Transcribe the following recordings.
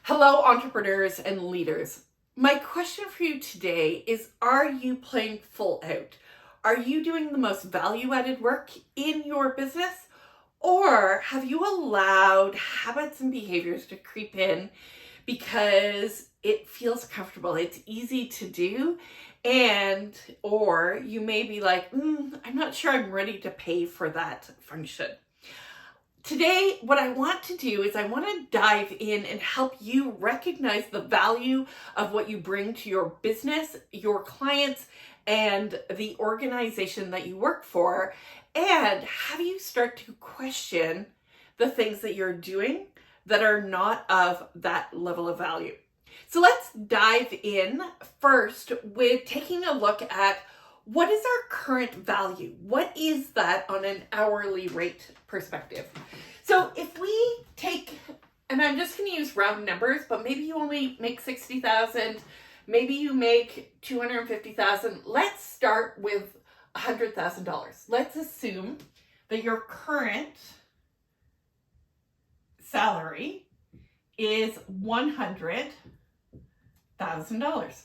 Hello, entrepreneurs and leaders. My question for you today is, are you playing full out? Are you doing the most value-added work in your business? Or have you allowed habits and behaviors to creep in because it feels comfortable, it's easy to do, or you may be like, I'm not sure I'm ready to pay for that function. Today, what I want to do is I want to dive in and help you recognize the value of what you bring to your business, your clients, and the organization that you work for, and have you start to question the things that you're doing that are not of that level of value. So let's dive in first with taking a look at what is our current value? What is that on an hourly rate perspective? So if we take, and I'm just going to use round numbers, but maybe you only make 60,000, maybe you make 250,000. Let's start with $100,000. Let's assume that your current salary is $100,000.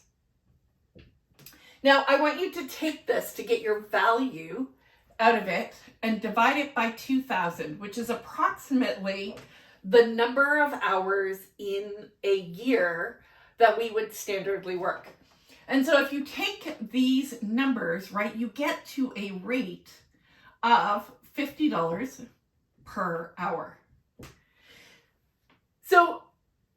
Now, I want you to take this to get your value out of it and divide it by 2,000, which is approximately the number of hours in a year that we would standardly work. And so if you take these numbers, right, you get to a rate of $50 per hour. So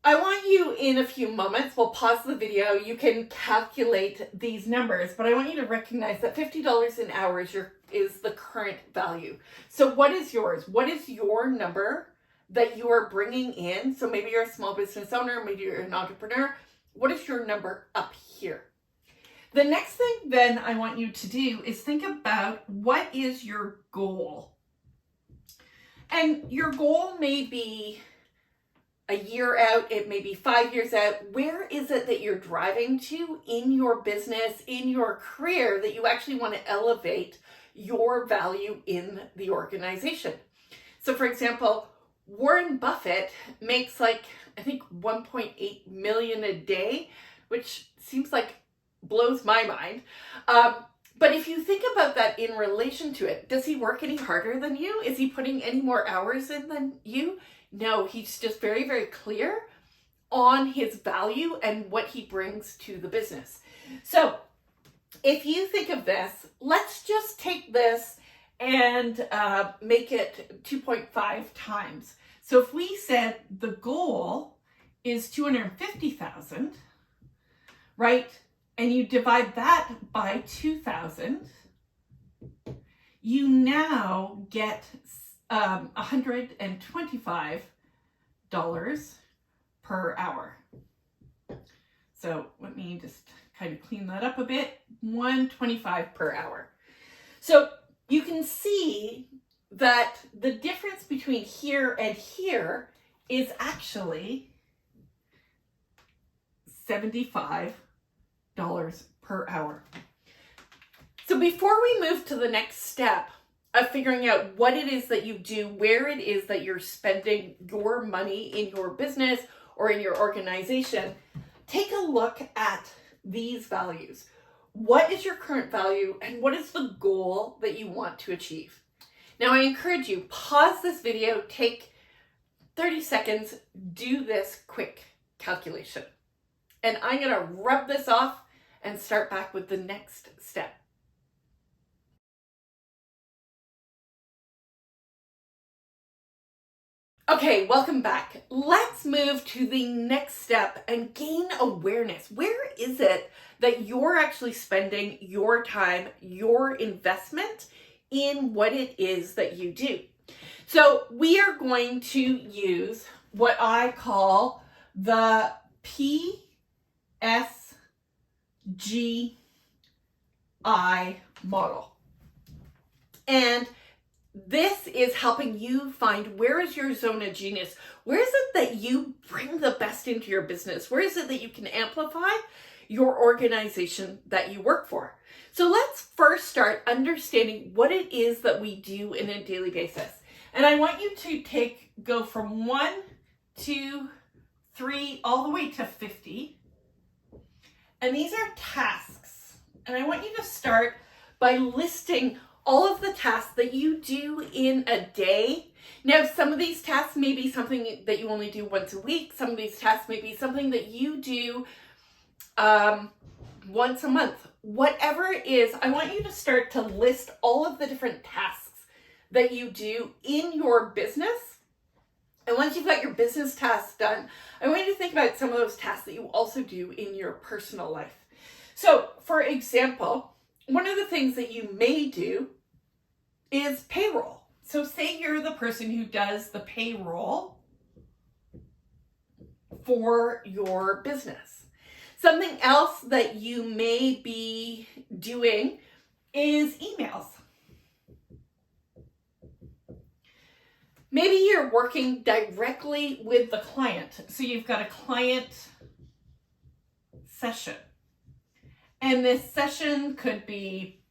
I want you, in a few moments, we'll pause the video, you can calculate these numbers, but I want you to recognize that $50 an hour is the current value. So what is yours? What is your number that you are bringing in? So maybe you're a small business owner, maybe you're an entrepreneur. What is your number up here? The next thing then I want you to do is think about, what is your goal? And your goal may be a year out, it may be 5 years out. Where is it that you're driving to in your business, in your career, that you actually want to elevate your value in the organization? So for example, Warren Buffett makes I think 1.8 million a day, which seems like blows my mind. But if you think about that in relation to it, does he work any harder than you? Is he putting any more hours in than you? No, he's just very, very clear on his value and what he brings to the business. So if you think of this, let's just take this and make it 2.5 times. So if we said the goal is 250,000, right? And you divide that by 2,000, you now get $125 per hour. So let me just kind of clean that up a bit. $125 per hour. So you can see that the difference between here and here is actually $75 per hour. So before we move to the next step of figuring out what it is that you do, where it is that you're spending your money in your business or in your organization, take a look at these values. What is your current value and what is the goal that you want to achieve? Now, I encourage you, pause this video, take 30 seconds, do this quick calculation. And I'm going to rub this off and start back with the next step. Okay, welcome back. Let's move to the next step and gain awareness. Where is it that you're actually spending your time, your investment in what it is that you do? So we are going to use what I call the PSGI model. And this is helping you find, where is your zone of genius? Where is it that you bring the best into your business? Where is it that you can amplify your organization that you work for? So let's first start understanding what it is that we do in a daily basis. And I want you to go from 1, 2, 3 all the way to 50. And these are tasks. And I want you to start by listing all of the tasks that you do in a day. Now, some of these tasks may be something that you only do once a week. Some of these tasks may be something that you do once a month. Whatever it is, I want you to start to list all of the different tasks that you do in your business. And once you've got your business tasks done, I want you to think about some of those tasks that you also do in your personal life. So, for example, one of the things that you may do is payroll. So say you're the person who does the payroll for your business. Something else that you may be doing is emails. Maybe you're working directly with the client. So you've got a client session. And this session could be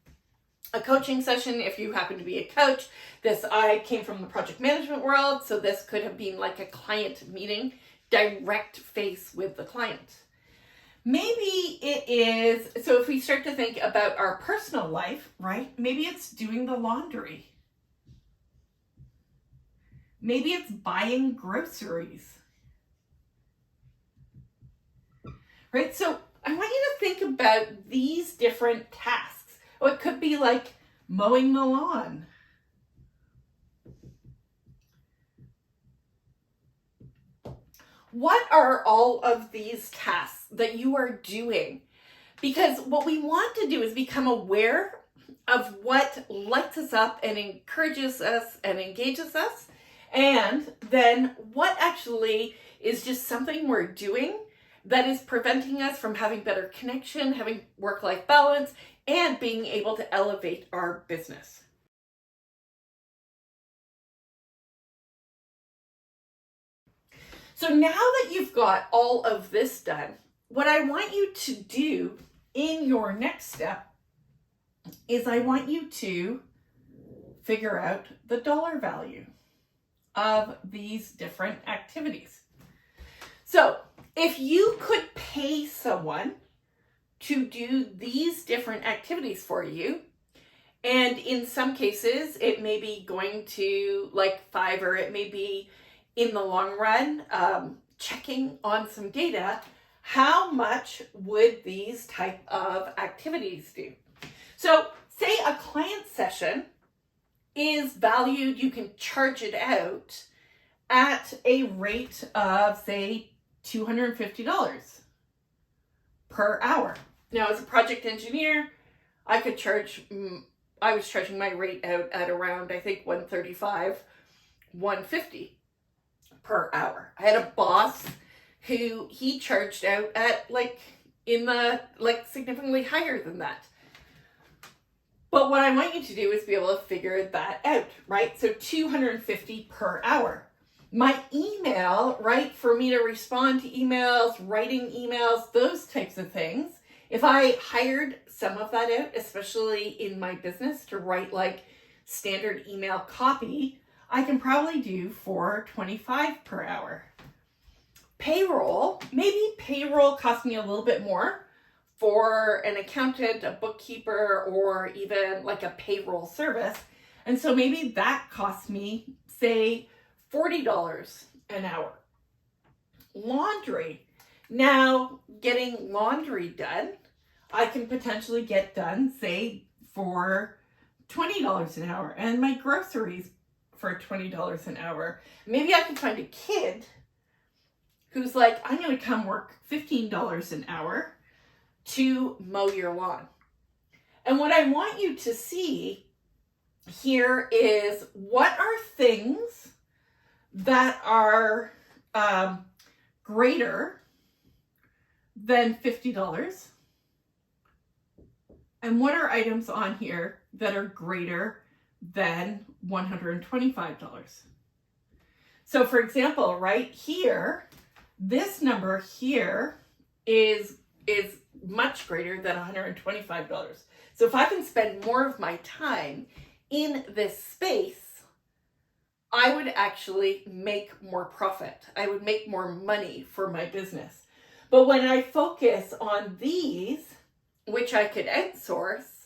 a coaching session if you happen to be a coach. I came from the project management world, so this could have been like a client meeting, direct face with the client. Maybe it is, so if we start to think about our personal life, right? Maybe it's doing the laundry. Maybe it's buying groceries. Right? So I want you to think about these different tasks. Oh, it could be like mowing the lawn. What are all of these tasks that you are doing? Because what we want to do is become aware of what lights us up and encourages us and engages us, and then what actually is just something we're doing that is preventing us from having better connection, having work-life balance, and being able to elevate our business. So now that you've got all of this done, what I want you to do in your next step is I want you to figure out the dollar value of these different activities. So if you could pay someone to do these different activities for you, and in some cases it may be going to like Fiverr, it may be in the long run checking on some data, how much would these type of activities do? So say a client session is valued, you can charge it out at a rate of say $250 per hour. Now, as a project engineer, I was charging my rate out at around, I think, $135, $150 per hour. I had a boss who he charged out at significantly higher than that. But what I want you to do is be able to figure that out, right? So $250 per hour. My email, right, for me to respond to emails, writing emails, those types of things, if I hired some of that out, especially in my business to write like standard email copy, I can probably do for $25 per hour. Payroll, maybe payroll costs me a little bit more for an accountant, a bookkeeper, or even like a payroll service. And so maybe that costs me, say, $40 an hour. Laundry. Now, getting laundry done, I can potentially get done, say, for $20 an hour. And my groceries for $20 an hour. Maybe I can find a kid who's like, I'm going to come work $15 an hour to mow your lawn. And what I want you to see here is what are things that are greater than $50, and what are items on here that are greater than $125. So for example, right here, this number here is much greater than $125. So if I can spend more of my time in this space, I would actually make more profit. I would make more money for my business. But when I focus on these, which I could outsource,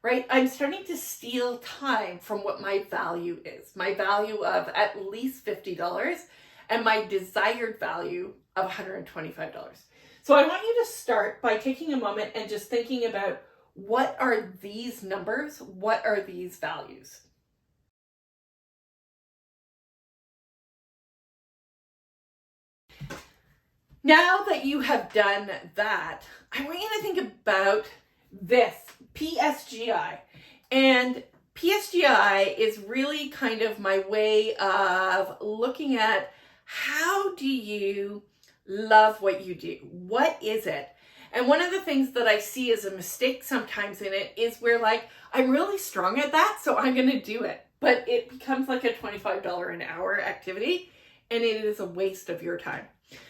right, I'm starting to steal time from what my value is. My value of at least $50 and my desired value of $125. So I want you to start by taking a moment and just thinking about, what are these numbers? What are these values? Now that you have done that, I want you to think about this, PSGI. And PSGI is really kind of my way of looking at, how do you love what you do? What is it? And one of the things that I see as a mistake sometimes in it is where, like, I'm really strong at that, so I'm going to do it. But it becomes like a $25 an hour activity, and it is a waste of your time.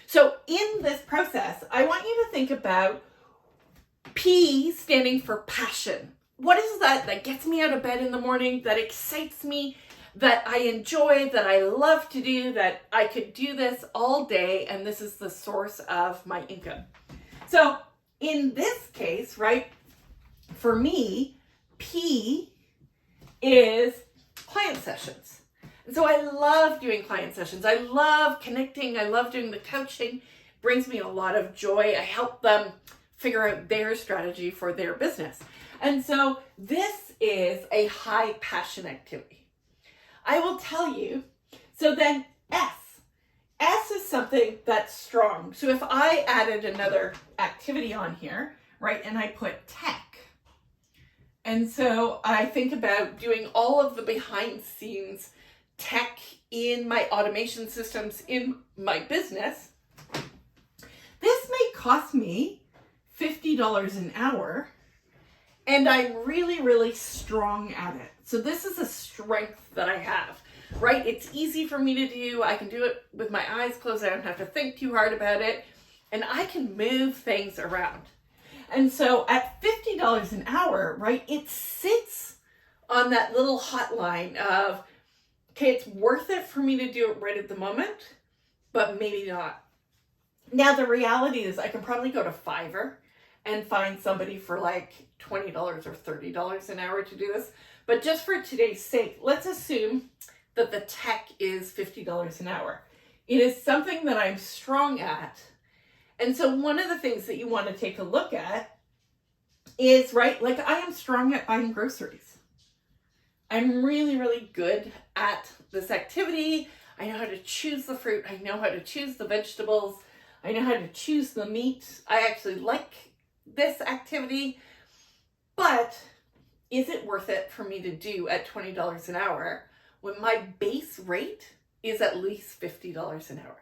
So in this process, I want you to think about P standing for passion. What is that gets me out of bed in the morning, that excites me, that I enjoy, that I love to do, that I could do this all day, and this is the source of my income. So in this case, right, for me, P is client sessions. And so I love doing client sessions. I love connecting. I love doing the coaching. It brings me a lot of joy. I help them figure out their strategy for their business. And so this is a high passion activity. I will tell you, so then S is something that's strong. So if I added another activity on here, right, and I put tech, and so I think about doing all of the behind the scenes tech in my automation systems in my business, this may cost me $50 an hour, and I'm really, really strong at it. So this is a strength that I have, right? It's easy for me to do. I can do it with my eyes closed. I don't have to think too hard about it, and I can move things around. And so at $50 an hour, right, it sits on that little hotline of, okay, it's worth it for me to do it right at the moment, but maybe not. Now, the reality is I can probably go to Fiverr and find somebody for like $20 or $30 an hour to do this. But just for today's sake, let's assume that the tech is $50 an hour. It is something that I'm strong at. And so one of the things that you want to take a look at is, right, like I am strong at buying groceries. I'm really, really good at this activity. I know how to choose the fruit. I know how to choose the vegetables. I know how to choose the meat. I actually like this activity. But is it worth it for me to do at $20 an hour when my base rate is at least $50 an hour?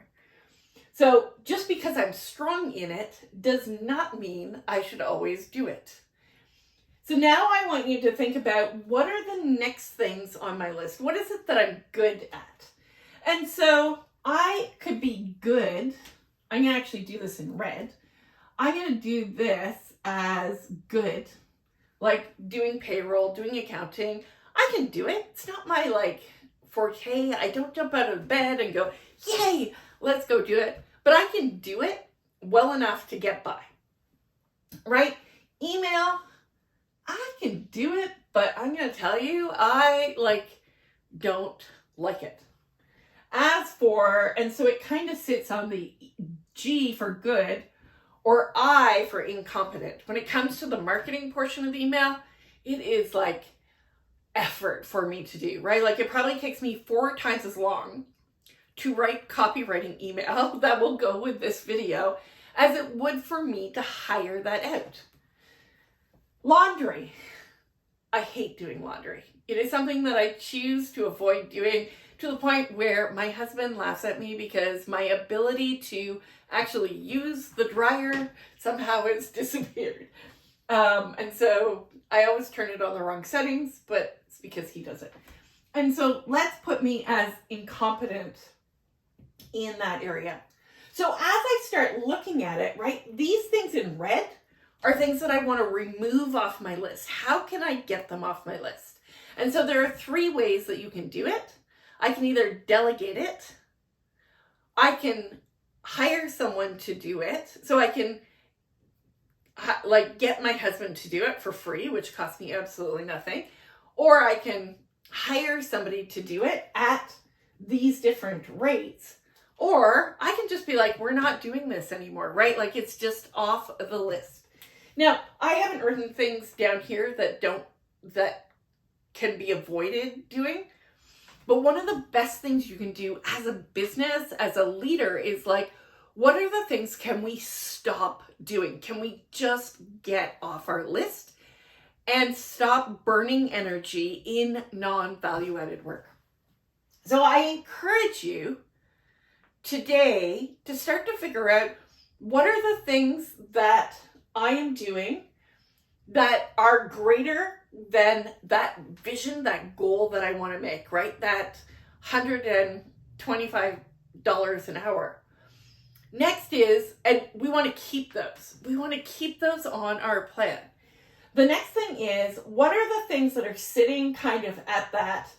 So just because I'm strong in it does not mean I should always do it. So now I want you to think about, what are the next things on my list? What is it that I'm good at? And so I could be good. I'm going to actually do this in red. I'm going to do this as good, like doing payroll, doing accounting. I can do it. It's not my forte. I don't jump out of bed and go, yay, let's go do it. But I can do it well enough to get by, right? Email, I can do it, but I'm going to tell you, I don't like it. As for, and so it kind of sits on the G for good, or I for incompetent. When it comes to the marketing portion of the email, it is like effort for me to do, right? Like it probably takes me 4 times as long to write copywriting email that will go with this video as it would for me to hire that out. Laundry. I hate doing laundry. It is something that I choose to avoid doing, to the point where my husband laughs at me because my ability to actually use the dryer somehow has disappeared. And so I always turn it on the wrong settings, but it's because he does it. And so let's put me as incompetent in that area. So as I start looking at it, right, these things in red are things that I want to remove off my list. How can I get them off my list? And so there are 3 ways that you can do it. I can either delegate it, I can hire someone to do it. So I can like get my husband to do it for free, which costs me absolutely nothing. Or I can hire somebody to do it at these different rates. Or I can just be like, we're not doing this anymore, right? Like it's just off the list. Now, I haven't written things down here that can be avoided doing. But one of the best things you can do as a business, as a leader, is like, what are the things can we stop doing? Can we just get off our list and stop burning energy in non-value added work? So I encourage you today to start to figure out what are the things that I am doing that are greater than that vision, that goal that I want to make, right? That $125 an hour. Next is, and we want to keep those. We want to keep those on our plan. The next thing is, what are the things that are sitting kind of at that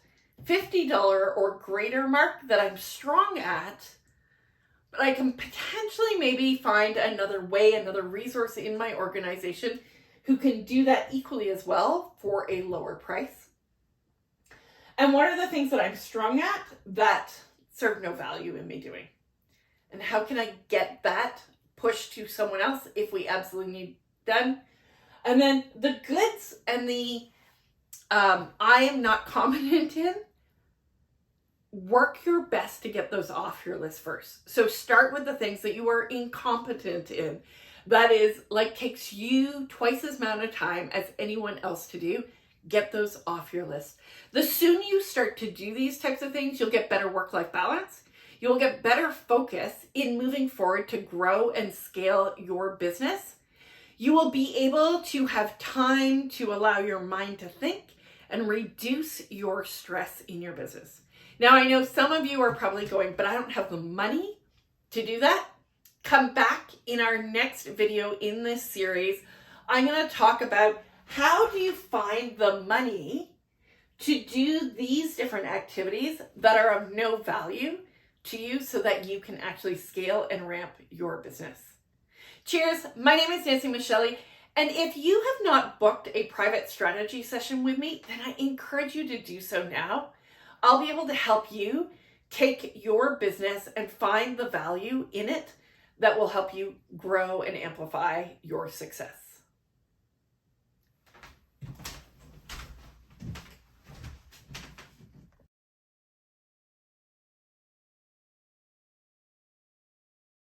$50 or greater mark that I'm strong at, but I can potentially maybe find another way, another resource in my organization who can do that equally as well for a lower price? And what are the things that I'm strong at that serve no value in me doing? And how can I get that pushed to someone else if we absolutely need done? And then the goods and the I am not competent in, work your best to get those off your list first. So start with the things that you are incompetent in. That is like takes you twice as amount of time as anyone else to do. Get those off your list. The sooner you start to do these types of things, you'll get better work-life balance. You'll get better focus in moving forward to grow and scale your business. You will be able to have time to allow your mind to think and reduce your stress in your business. Now, I know some of you are probably going, but I don't have the money to do that. Come back in our next video in this series. I'm going to talk about how do you find the money to do these different activities that are of no value to you so that you can actually scale and ramp your business. Cheers. My name is Nancy Micheli. And if you have not booked a private strategy session with me, then I encourage you to do so now. I'll be able to help you take your business and find the value in it that will help you grow and amplify your success.